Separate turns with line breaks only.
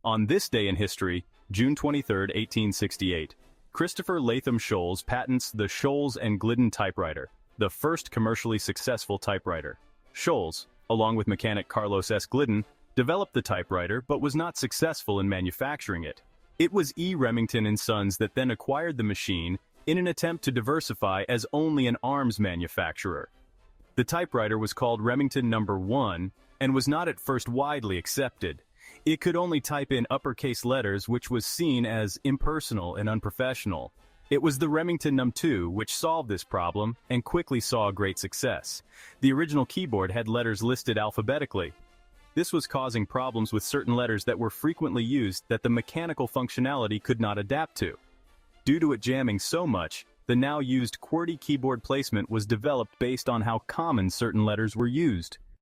On this day in history, June 23, 1868, Christopher Latham Sholes patents the Sholes and Glidden typewriter, the first commercially successful typewriter. Sholes, along with mechanic Carlos S. Glidden, developed the typewriter but was not successful in manufacturing it. It was E. Remington and Sons that then acquired the machine in an attempt to diversify as only an arms manufacturer. The typewriter was called Remington No. 1 and was not at first widely accepted. It could only type in uppercase letters, which was seen as impersonal and unprofessional. It was the Remington No. 2 which solved this problem and quickly saw great success. The original keyboard had letters listed alphabetically. This was causing problems with certain letters that were frequently used that the mechanical functionality could not adapt to. Due to it jamming so much, the now used QWERTY keyboard placement was developed based on how common certain letters were used.